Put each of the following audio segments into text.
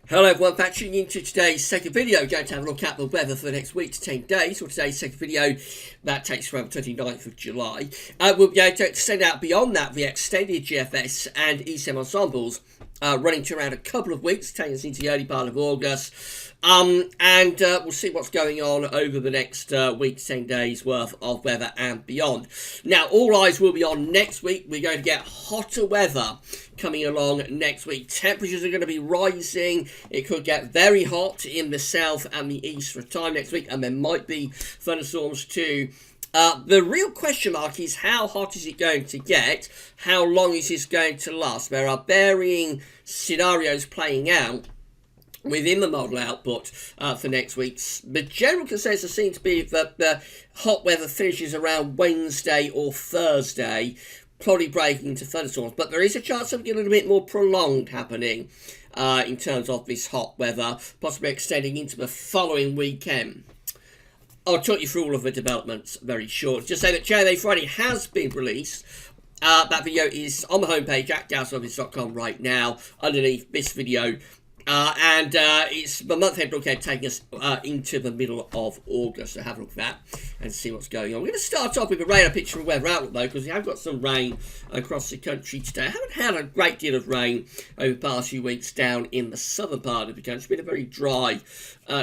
Hello everyone, back tuning into today's second video. Going to have a look at the weather for the next week to 10 days. For today's second video, that takes from the 29th of July. We'll be able to extend out beyond that the extended GFS and ECM ensembles running to around a couple of weeks, taking us into the early part of August. We'll see what's going on over the next week to 10 days worth of weather and beyond. Now, all eyes will be on next week. We're going to get hotter weather coming along next week. Temperatures are going to be rising. It could get very hot in the south and the east for a time next week, and there might be thunderstorms too. The real question mark is how hot is it going to get? How long is this going to last? There are varying scenarios playing out within the model output for next week. The general consensus seems to be that the hot weather finishes around Wednesday or Thursday, probably breaking into thunderstorms, but there is a chance of it a little bit more prolonged happening in terms of this hot weather, possibly extending into the following weekend. I'll talk you through all of the developments very short. Just say that J&A Friday has been released. That video is on the homepage at dowsoffice.com right now, underneath this video. It's the month-end look ahead taking us into the middle of August. So have a look at that and see what's going on. We're going to start off with a radar picture of weather outlook though, because we have got some rain across the country today. I haven't had a great deal of rain over the past few weeks down in the southern part of the country. It's been a very dry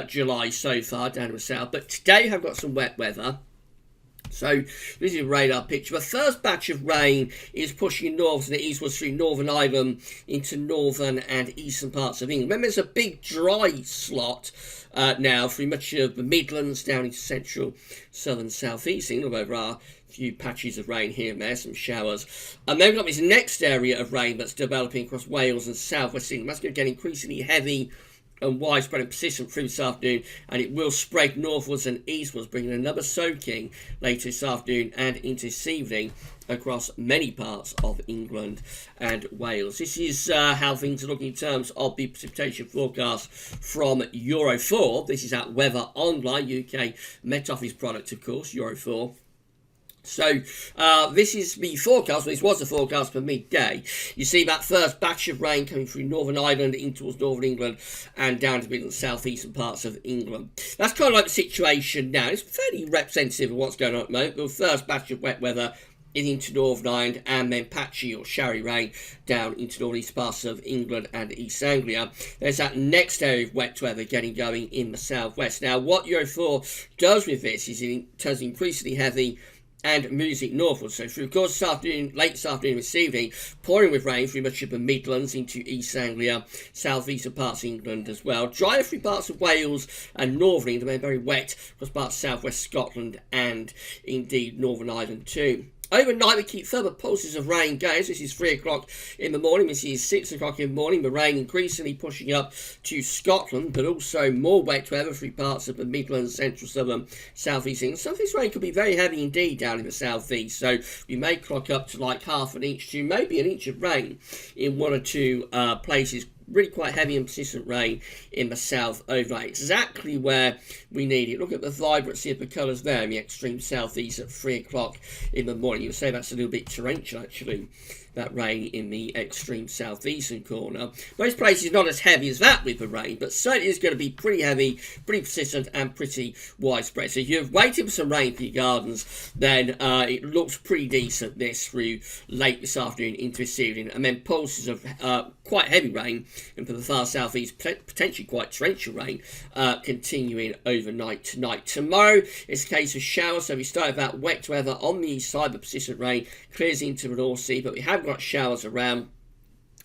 July so far down in the south, but today I've got some wet weather. So this is a radar picture. The first batch of rain is pushing north and eastwards through Northern Ireland into northern and eastern parts of England. Remember, there's a big dry slot now through much of the Midlands down into central, southern, southeast England. There are a few patches of rain here and there, some showers. And then we've got this next area of rain that's developing across Wales and southwest England. That's going to get increasingly heavy and widespread and persistent through this afternoon, and it will spread northwards and eastwards, bringing another soaking later this afternoon and into this evening across many parts of England and Wales. This is how things are looking in terms of the precipitation forecast from Euro4. This is at Weather Online, UK Met Office product, of course, Euro4. So this is the forecast. Well, this was the forecast for midday. You see that first batch of rain coming through Northern Ireland in towards Northern England and down to the southeastern parts of England. That's kind of like the situation now. It's fairly representative of what's going on at the moment. The first batch of wet weather is into Northern Ireland, and then patchy or showery rain down into northeast parts of England and East Anglia. There's that next area of wet weather getting going in the southwest. Now, what Euro4 does with this is it turns increasingly heavy and moves it northwards. So through the course this afternoon, late this afternoon, this evening, pouring with rain through much of the Midlands into East Anglia, southeastern parts of England as well. Drier through parts of Wales and Northern England, they're very wet across parts of southwest Scotland and indeed Northern Ireland too. Overnight, we keep further pulses of rain going. This is 3 o'clock in the morning. This is 6 o'clock in the morning. The rain increasingly pushing up to Scotland, but also more wet weather through parts of the Midlands, central, southern, southeast England. Some of this rain could be very heavy indeed down in the southeast, so we may clock up to like half an inch to maybe an inch of rain in one or two places. Really quite heavy and persistent rain in the south overnight. Exactly where we need it. Look at the vibrancy of the colours there in the extreme southeast at 3 o'clock in the morning. You would say that's a little bit torrential actually, that rain in the extreme southeastern corner. Most places not as heavy as that with the rain, but certainly is going to be pretty heavy, pretty persistent and pretty widespread. So if you're waiting for some rain for your gardens, then it looks pretty decent this through late this afternoon into this evening, and then pulses of quite heavy rain, and for the far southeast, potentially quite torrential rain, continuing overnight tonight. Tomorrow is a case of showers, so we start with that wet weather on the east side, but persistent rain clears into the North Sea, but we have got showers around.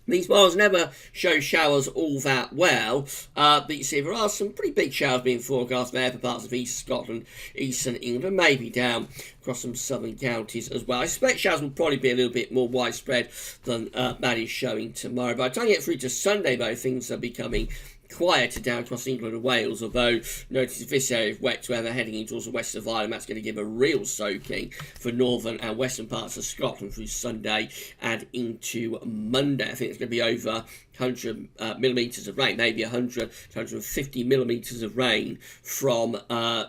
These models never show showers all that well, but you see there are some pretty big showers being forecast there for parts of East Scotland, Eastern England, maybe down across some southern counties as well. I suspect showers will probably be a little bit more widespread than that is showing tomorrow. By the time you get through to Sunday, though, things are becoming quieter down across England and Wales, although notice this area of wet weather heading in towards the west of Ireland, that's going to give a real soaking for northern and western parts of Scotland through Sunday and into Monday. I think it's going to be over 100 millimetres of rain, maybe 100 to 150 millimetres of rain from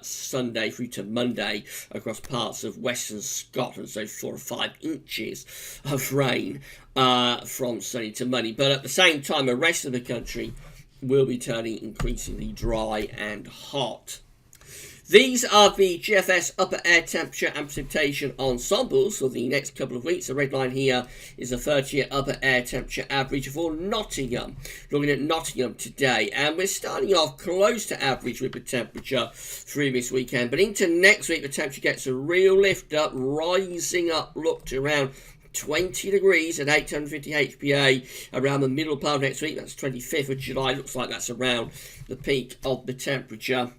Sunday through to Monday across parts of western Scotland, so 4 or 5 inches of rain from Sunday to Monday. But at the same time, the rest of the country will be turning increasingly dry and hot. These are the GFS upper air temperature and precipitation ensembles for the next couple of weeks. The red line here is the 30-year upper air temperature average for Nottingham. Looking at Nottingham today, and we're starting off close to average with the temperature through this weekend. But into next week, the temperature gets a real lift up, rising up, look to around 20 degrees at 850 HPA around the middle part of next week. That's 25th of July. Looks like that's around the peak of the temperature.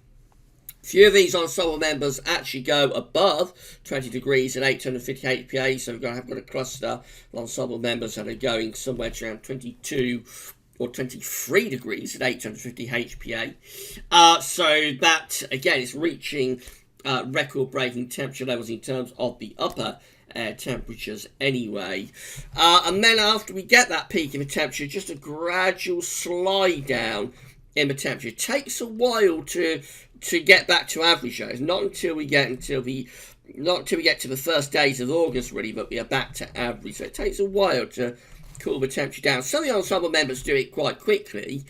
Few of these ensemble members actually go above 20 degrees at 850 HPA, so we've got a cluster of ensemble members that are going somewhere to around 22 or 23 degrees at 850 HPA. So that, again, is reaching record-breaking temperature levels in terms of the upper air temperatures anyway. And then after we get that peak in the temperature, just a gradual slide down in the temperature. It takes a while to get back to average, though. It's not until we get to the first days of August, really, but we are back to average. So it takes a while to cool the temperature down. Some of the ensemble members do it quite quickly.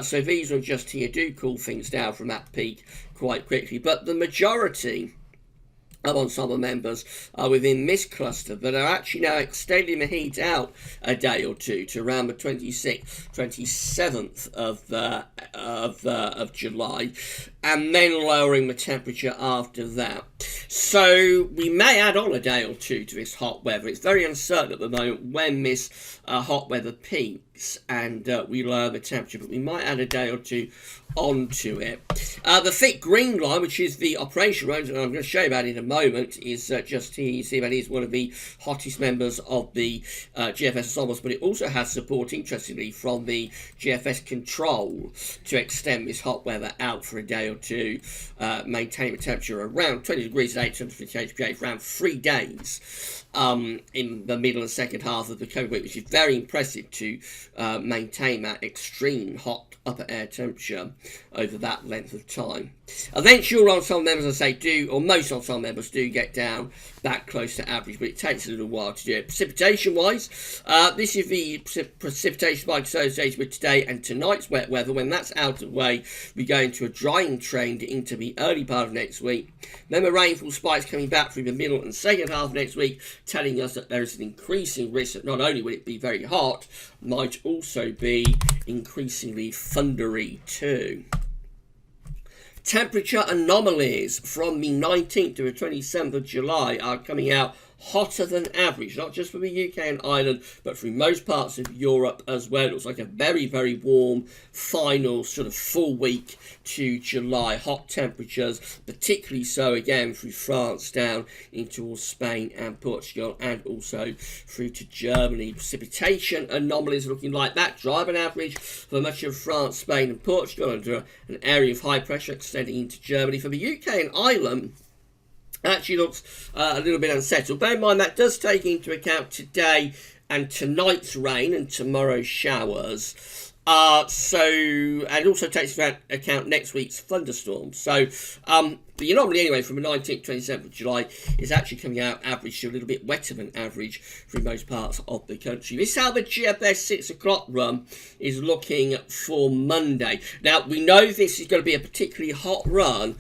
So these are just here do cool things down from that peak quite quickly. But the majority of ensemble members are within this cluster that are actually now extending the heat out a day or two to around the 26th, 27th of July, and then lowering the temperature after that. So we may add on a day or two to this hot weather. It's very uncertain at the moment when this hot weather peaks and we lower the temperature, but we might add a day or two onto it. The thick green line, which is the operation range, and I'm going to show you about it in a moment, is just here. You see that is one of the hottest members of the GFS ensembles, but it also has support, interestingly, from the GFS control to extend this hot weather out for a day or two, maintaining the temperature around 20 degrees at 850 HPA for around 3 days in the middle and second half of the COVID week, which is very impressive to maintain that extreme hot upper air temperature over that length of time. Eventually, all ensemble members, as I say, do, or most ensemble members do get down back close to average, but it takes a little while to do it. Precipitation-wise, this is the precipitation spike associated with today and tonight's wet weather. When that's out of the way, we go into a drying trend into the early part of next week. Then the rainfall spikes coming back through the middle and second half of next week, telling us that there is an increasing risk that not only will it be very hot, might also be increasingly thundery too. Temperature anomalies from the 19th to the 27th of July are coming out hotter than average, not just for the UK and Ireland, but through most parts of Europe as well. It looks like a very, very warm final sort of full week to July. Hot temperatures, particularly so again through France down into Spain and Portugal, and also through to Germany. Precipitation anomalies looking like that. Driving average for much of France, Spain and Portugal under an area of high pressure extending into Germany. For the UK and Ireland, actually looks a little bit unsettled. Bear in mind that does take into account today and tonight's rain and tomorrow's showers. And also takes into account next week's thunderstorms. So the anomaly anyway from the 19th to 27th of July is actually coming out average to a little bit wetter than average through most parts of the country. This is how the GFS 6 o'clock run is looking for Monday. Now we know this is going to be a particularly hot run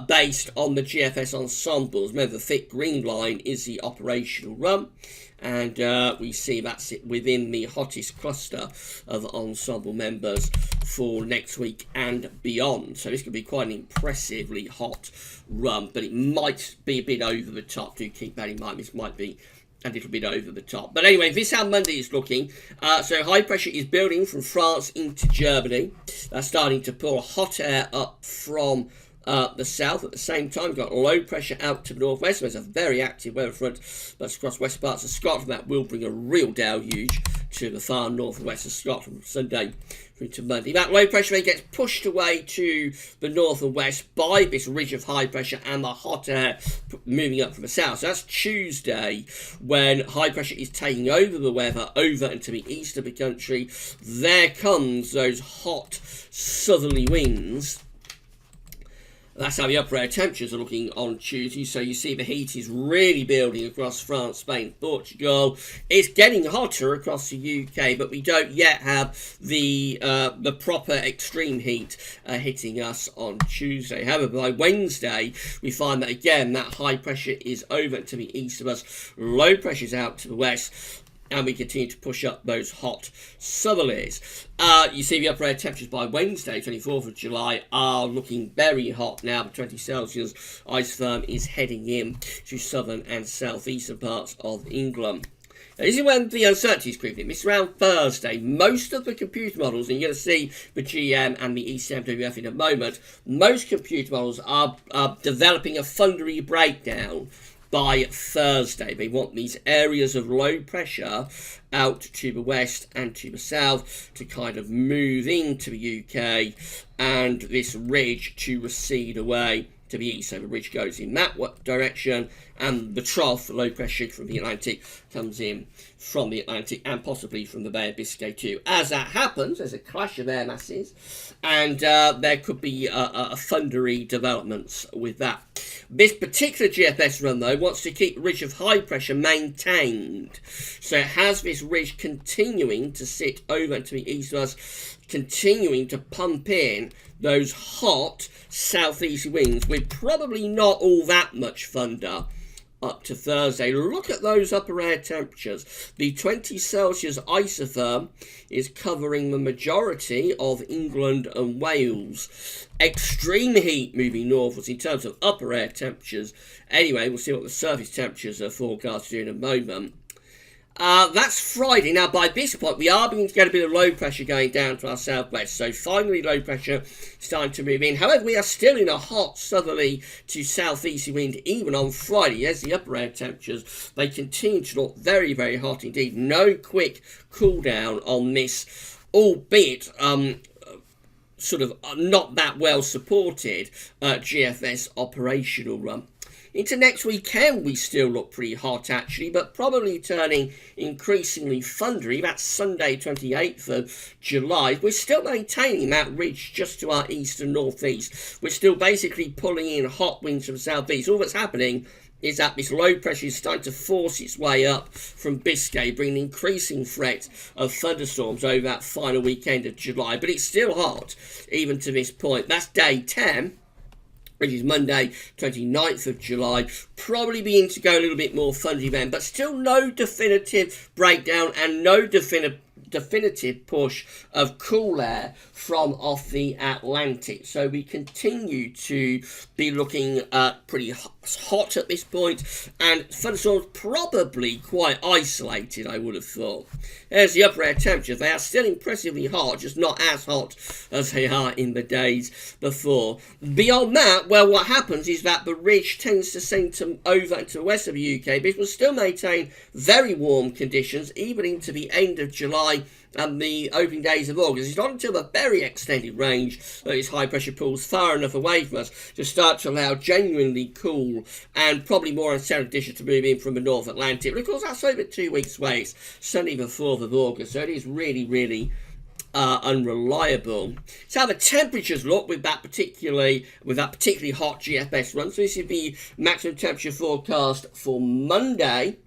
based on the GFS ensembles. Remember, the thick green line is the operational run, and we see that's it within the hottest cluster of ensemble members for next week and beyond. So this could be quite an impressively hot run, but it might be a bit over the top. Do keep that in mind. This might be a little bit over the top. But anyway, this is how Monday is looking. So high pressure is building from France into Germany. That's starting to pull hot air up from the south. At the same time, we've got low pressure out to the northwest. There's a very active weather front that's across west parts of Scotland. That will bring a real deluge to the far northwest of Scotland from Sunday through to Monday. That low pressure then gets pushed away to the north and west by this ridge of high pressure and the hot air moving up from the south. So that's Tuesday when high pressure is taking over the weather over into the east of the country. There comes those hot southerly winds. That's how the upper air temperatures are looking on Tuesday. So you see the heat is really building across France, Spain, Portugal. It's getting hotter across the UK, but we don't yet have the proper extreme heat hitting us on Tuesday. However, by Wednesday, we find that again that high pressure is over to the east of us, low pressure is out to the west, and we continue to push up those hot southerlies. You see the upper air temperatures by Wednesday, 24th of July, are looking very hot now. The 20 Celsius isotherm is heading in to southern and southeastern parts of England. Now, this is when the uncertainty is creeping in. This is around Thursday. Most of the computer models, and you're going to see the GM and the ECMWF in a moment, most computer models are developing a thundery breakdown by Thursday. They want these areas of low pressure out to the west and to the south to kind of move into the UK, and this ridge to recede away to the east. So the ridge goes in that direction, and the trough, the low pressure from the Atlantic, comes in from the Atlantic and possibly from the Bay of Biscay too. As that happens, there's a clash of air masses, and there could be a thundery developments with that. This particular GFS run, though, wants to keep the ridge of high pressure maintained. So it has this ridge continuing to sit over to the east of us, continuing to pump in those hot southeast winds with probably not all that much thunder up to Thursday. Look at those upper air temperatures. The 20 Celsius isotherm is covering the majority of England and Wales. Extreme heat moving northwards in terms of upper air temperatures. Anyway, we'll see what the surface temperatures are forecast to do in a moment. That's Friday. Now, by this point, we are beginning to get a bit of low pressure going down to our southwest. So, finally, low pressure starting to move in. However, we are still in a hot southerly to southeasterly wind even on Friday. There's the upper air temperatures. They continue to look very, very hot indeed. No quick cool down on this, albeit sort of not that well supported GFS operational run. Into next weekend, we still look pretty hot, actually, but probably turning increasingly thundery. That's Sunday, 28th of July. We're still maintaining that ridge just to our east and northeast. We're still basically pulling in hot winds from the southeast. All that's happening is that this low pressure is starting to force its way up from Biscay, bringing increasing threat of thunderstorms over that final weekend of July. But it's still hot, even to this point. That's day 10. Which is Monday, 29th of July, probably beginning to go a little bit more thundery then, but still no definitive breakdown and no definitive push of cool air from off the Atlantic. So we continue to be looking pretty hot at this point, and thunderstorms probably quite isolated, I would have thought. There's the upper air temperatures. They are still impressively hot, just not as hot as they are in the days before. Beyond that, well, what happens is that the ridge tends to send over to the west of the UK, but it will still maintain very warm conditions even into the end of July and the opening days of August. It's not until the very extended range that these high pressure pulls far enough away from us to start to allow genuinely cool and probably more unsettled conditions to move in from the North Atlantic. But of course, that's over 2 weeks away. It's Sunday the 4th of August, so it is really, really unreliable. So how the temperatures look with that particularly hot GFS run. So this is the maximum temperature forecast for Monday,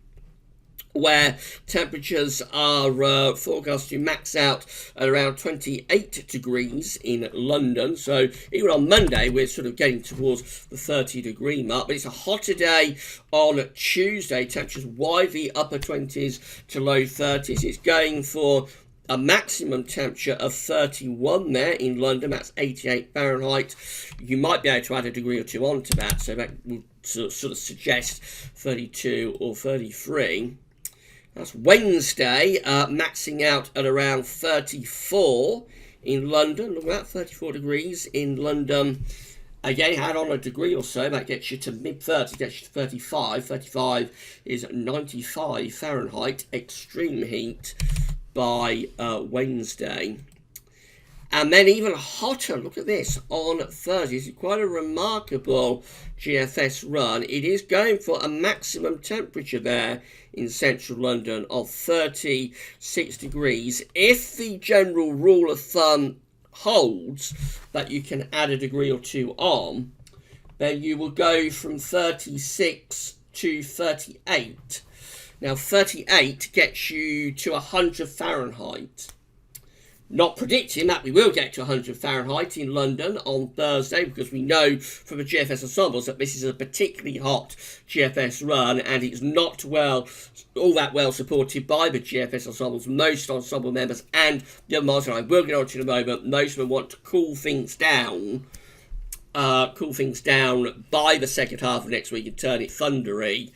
where temperatures are forecast to max out at around 28 degrees in London. So even on Monday, we're sort of getting towards the 30-degree mark. But it's a hotter day on Tuesday. Temperatures widely upper 20s to low 30s. It's going for a maximum temperature of 31 there in London. That's 88 Fahrenheit. You might be able to add a degree or two onto that. So that would sort of suggest 32 or 33. That's Wednesday, maxing out at around 34 in London. Look at that, 34 degrees in London. Again, add on a degree or so, that gets you to mid-30s, gets you to 35. 35 is 95 Fahrenheit, extreme heat by Wednesday. And then even hotter, look at this, on Thursday. It's quite a remarkable GFS run. It is going for a maximum temperature there in central London of 36 degrees. If the general rule of thumb holds that you can add a degree or two on, then you will go from 36 to 38. Now 38 gets you to 100 Fahrenheit. Not predicting that we will get to 100 Fahrenheit in London on Thursday, because we know from the GFS ensembles that this is a particularly hot GFS run, and it's not all that well supported by the GFS ensembles. Most ensemble members and the other masters I will get on to in a moment, most of them want to cool things down by the second half of next week and turn it thundery.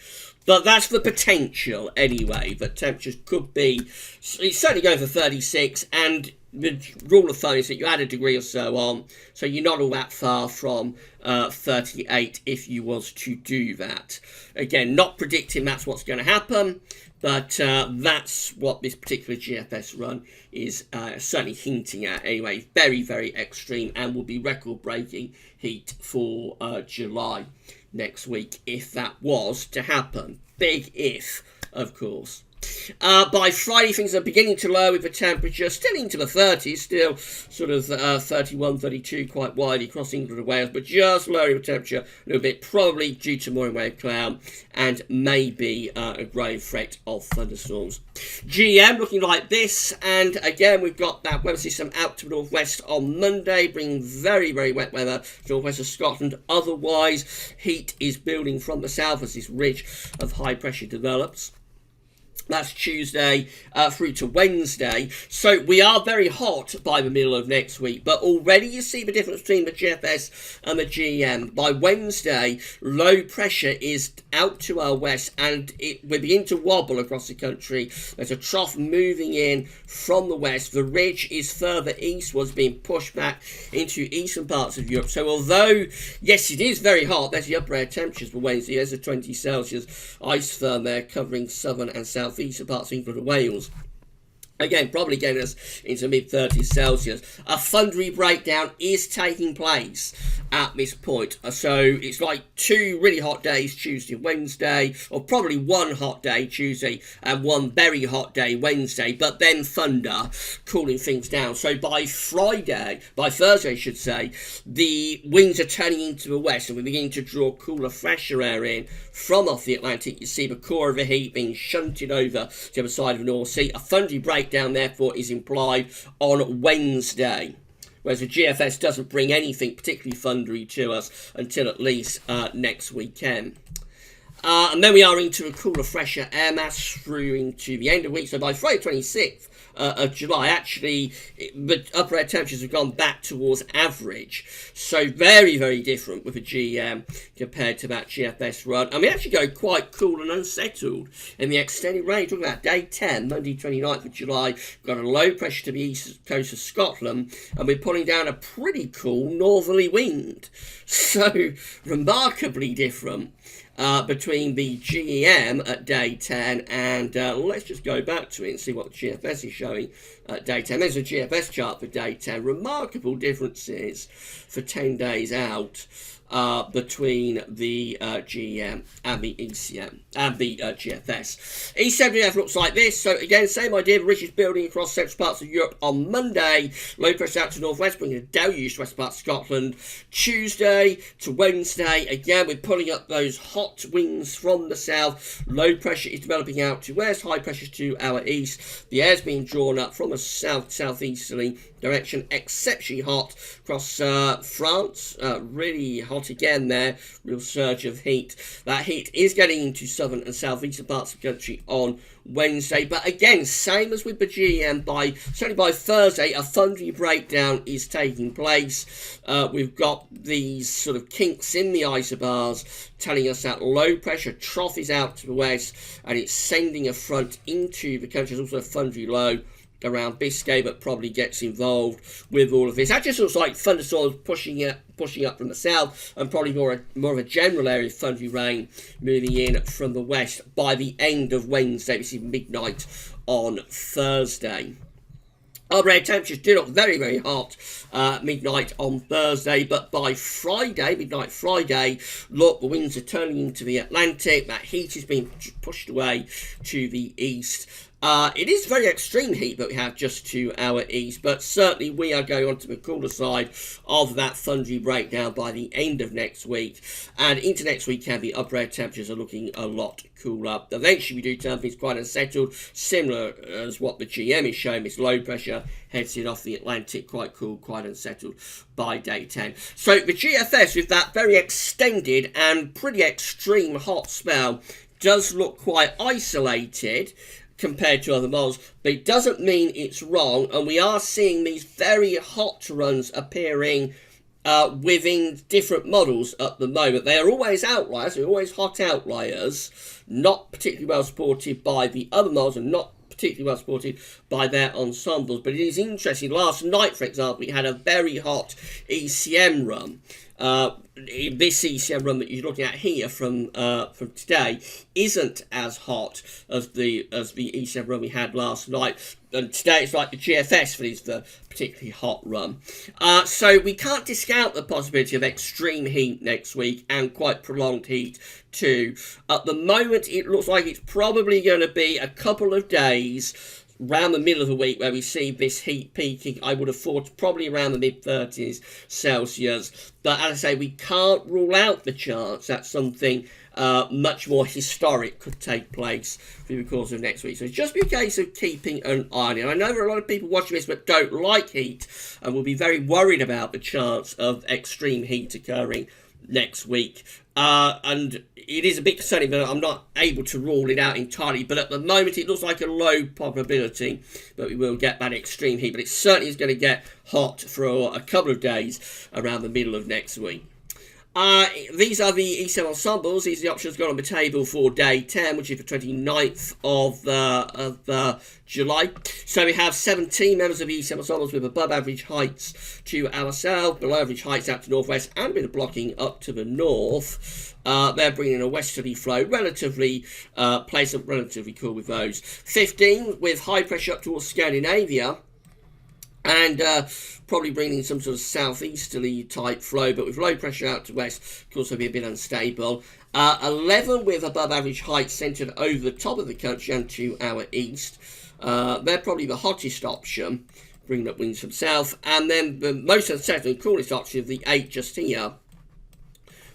But that's the potential anyway, that temperatures could be, it's certainly going for 36, and the rule of thumb is that you add a degree or so on, so you're not all that far from 38 if you was to do that. Again, not predicting that's what's going to happen, but that's what this particular GFS run is certainly hinting at anyway. Very, very extreme, and will be record-breaking heat for July next week if that was to happen. Big if, of course. By Friday, things are beginning to lower with the temperature still into the 30s, still sort of 31, 32 quite widely across England and Wales, but just lowering the temperature a little bit, probably due to more in way of cloud and maybe a growing threat of thunderstorms. GM looking like this, and again we've got that weather system out to the northwest on Monday, bringing very, very wet weather to northwest of Scotland. Otherwise, heat is building from the south as this ridge of high pressure develops. That's Tuesday through to Wednesday. So we are very hot by the middle of next week. But already you see the difference between the GFS and the GM. By Wednesday, low pressure is out to our west, and it will begin to wobble across the country. There's a trough moving in from the west. The ridge is further eastwards, being pushed back into eastern parts of Europe. So although, yes, it is very hot, there's the upper air temperatures for Wednesday. There's a 20 Celsius ice firm there covering southern and southeastern parts of England and Wales. Again, probably getting us into mid-30s Celsius. A thundery breakdown is taking place at this point. So it's like two really hot days, Tuesday and Wednesday, or probably one hot day, Tuesday, and one very hot day, Wednesday, but then thunder, cooling things down. So by Thursday, I should say, the winds are turning into the west, and we're beginning to draw cooler, fresher air in from off the Atlantic. You see the core of the heat being shunted over to the other side of the North Sea. A thundery breakdown, therefore, is implied on Wednesday, whereas the GFS doesn't bring anything particularly thundery to us until at least next weekend. And then we are into a cooler, fresher air mass through into the end of the week. So by Friday 26th of July, actually, the upper air temperatures have gone back towards average. So very, very different with the GM compared to that GFS run. And we actually go quite cool and unsettled in the extended range. Talking about day 10, Monday 29th of July, we've got a low pressure to the east coast of Scotland, and we're pulling down a pretty cool northerly wind. So remarkably different between the GEM at day 10 and let's just go back to it and see what the GFS is showing at day 10. There's a GFS chart for day 10. Remarkable differences for 10 days out between the GEM and the ECM and the GFS. E70F looks like this. So again, same idea. The ridge is building across central parts of Europe on Monday. Low pressure out to northwest, bringing a deluge to west parts of Scotland. Tuesday to Wednesday, again, we're pulling up those hot winds from the south. Low pressure is developing out to west, high pressure to our east. The air's being drawn up from a southeasterly direction, exceptionally hot across France. Really hot again there, real surge of heat. That heat is getting into southern and southeastern parts of the country on Wednesday, but again, same as with the GM, certainly by Thursday, a thundery breakdown is taking place. We've got these sort of kinks in the isobars telling us that low pressure trough is out to the west, and it's sending a front into the country. There's also a thundery low around Biscay, but probably gets involved with all of this. That just looks like thunderstorms pushing up from the south, and probably more of a general area of thundery rain moving in from the west by the end of Wednesday. We see midnight on Thursday. Our air temperatures do look very, very hot midnight on Thursday, but by Friday, midnight Friday, look, the winds are turning into the Atlantic. That heat is being pushed away to the east. It is very extreme heat that we have just to our east, but certainly we are going on to the cooler side of that thundery breakdown by the end of next week. And into next week, the upper air temperatures are looking a lot cooler. Eventually, we do turn things quite unsettled, similar as what the GM is showing. This low pressure heads in off the Atlantic, quite cool, quite unsettled by day 10. So the GFS, with that very extended and pretty extreme hot spell, does look quite isolated compared to other models, but it doesn't mean it's wrong, and we are seeing these very hot runs appearing within different models at the moment. They are always outliers, they're always hot outliers, not particularly well supported by the other models and not particularly well supported by their ensembles. But it is interesting, last night for example we had a very hot ECM run. This ECM run that you're looking at here from today isn't as hot as the ECM run we had last night, and today it's like the GFS for the particularly hot run. So we can't discount the possibility of extreme heat next week and quite prolonged heat too. At the moment it looks like it's probably going to be a couple of days around the middle of the week where we see this heat peaking. I would have thought probably around the mid-30s Celsius. But as I say, we can't rule out the chance that something much more historic could take place through the course of next week. So it's just be a case of keeping an eye on it. I know there are a lot of people watching this that don't like heat and will be very worried about the chance of extreme heat occurring next week. And it is a bit concerning that I'm not able to rule it out entirely, but at the moment it looks like a low probability that we will get that extreme heat, but it certainly is going to get hot for a couple of days around the middle of next week. These are the ECM ensembles. These are the options going on the table for day 10, which is the 29th of July. So we have 17 members of the ECM ensembles with above average heights to our south, below average heights out to northwest, and a bit of blocking up to the north. They're bringing a westerly flow, relatively pleasant, relatively cool with those. 15 with high pressure up towards Scandinavia, and probably bringing some sort of southeasterly type flow, but with low pressure out to west, could also be a bit unstable. 11 with above average height centred over the top of the country and to our east. They're probably the hottest option, bringing up winds from south. And then the most unsettled and coolest option of the 8 just here,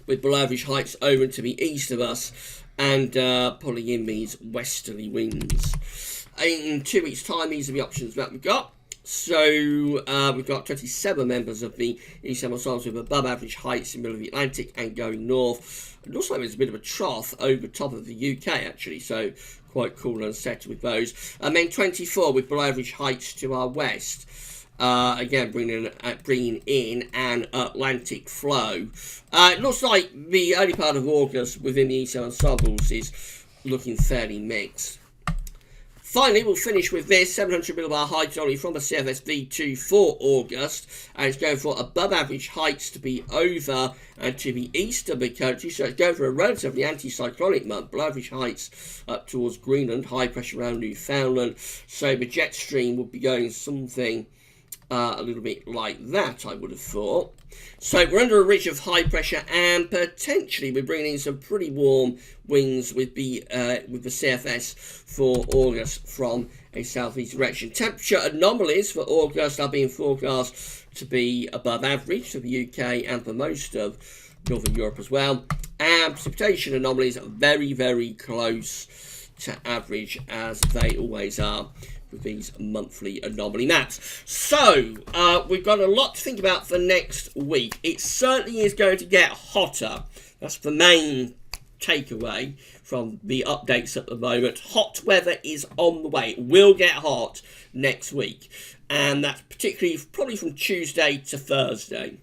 with below average heights over to the east of us, and pulling in these westerly winds. In 2 weeks' time, these are the options that we've got. So we've got 27 members of the ECM ensembles with above average heights in the middle of the Atlantic and going north. And also there's a bit of a trough over top of the UK actually, so quite cool and set with those. And then 24 with below average heights to our west. Again, bringing in an Atlantic flow. It looks like the early part of August within the ECM ensembles is looking fairly mixed. Finally, we'll finish with this 700 millibar high only from the CFS V2 for August, and it's going for above average heights to be over and to the east of the country, so it's going for a relatively anti-cyclonic month. Below average heights up towards Greenland, high pressure around Newfoundland, so the jet stream would be going something a little bit like that, I would have thought. So we're under a ridge of high pressure, and potentially we're bringing in some pretty warm winds with the CFS for August from a southeast direction. Temperature anomalies for August are being forecast to be above average for the UK and for most of Northern Europe as well. And precipitation anomalies are very, very close to average, as they always are with these monthly anomaly maps. So, we've got a lot to think about for next week. It certainly is going to get hotter. That's the main takeaway from the updates at the moment. Hot weather is on the way. It will get hot next week. And that's particularly probably from Tuesday to Thursday.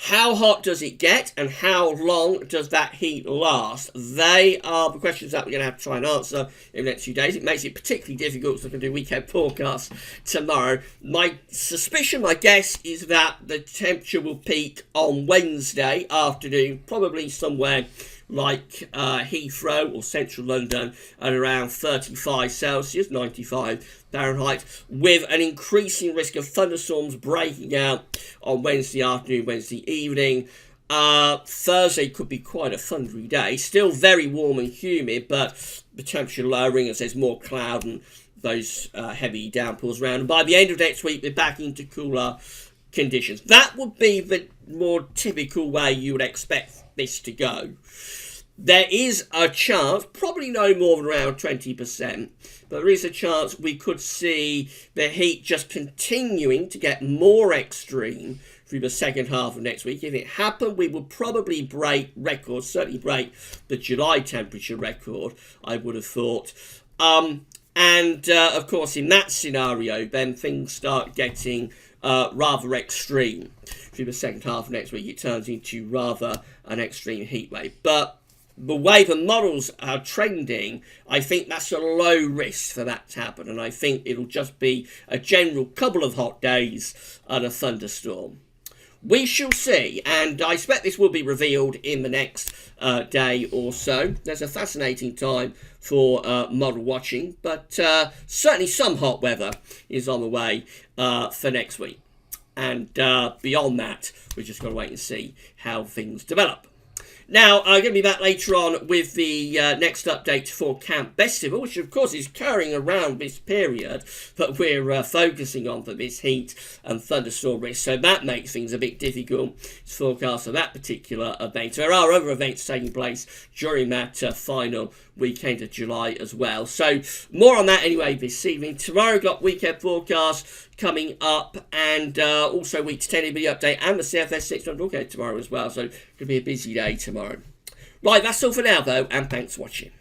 How hot does it get and how long does that heat last? They are the questions that we're going to have to try and answer in the next few days. It makes it particularly difficult because we're going to do weekend forecasts tomorrow. My suspicion, my guess, is that the temperature will peak on Wednesday afternoon, probably somewhere like Heathrow or central London at around 35 Celsius, 95 Fahrenheit, with an increasing risk of thunderstorms breaking out on Wednesday afternoon, Wednesday evening. Thursday could be quite a thundery day. Still very warm and humid, but the temperature lowering as there's more cloud and those heavy downpours around. And by the end of next week, we're back into cooler conditions. That would be the more typical way you would expect this to go. There is a chance, probably no more than around 20%, but there is a chance we could see the heat just continuing to get more extreme through the second half of next week. If it happened, we would probably break records, certainly break the July temperature record, I would have thought. Of course, in that scenario, then things start getting rather extreme. Through the second half of next week, it turns into rather an extreme heat wave. But the way the models are trending, I think that's a low risk for that to happen. And I think it'll just be a general couple of hot days and a thunderstorm. We shall see, and I expect this will be revealed in the next day or so. There's a fascinating time for model watching, but certainly some hot weather is on the way for next week. And beyond that, we've just got to wait and see how things develop. Now, I'm going to be back later on with the next update for Camp Bestival, which of course is occurring around this period, but we're focusing on for this heat and thunderstorm risk, so that makes things a bit difficult to forecast for that particular event. There are other events taking place during that final weekend of July as well. So more on that anyway this evening. Tomorrow got weekend forecast coming up, and also week 10 video update and the CFS 600 look tomorrow as well. So it's going to be a busy day tomorrow. Right, that's all for now though, and thanks for watching.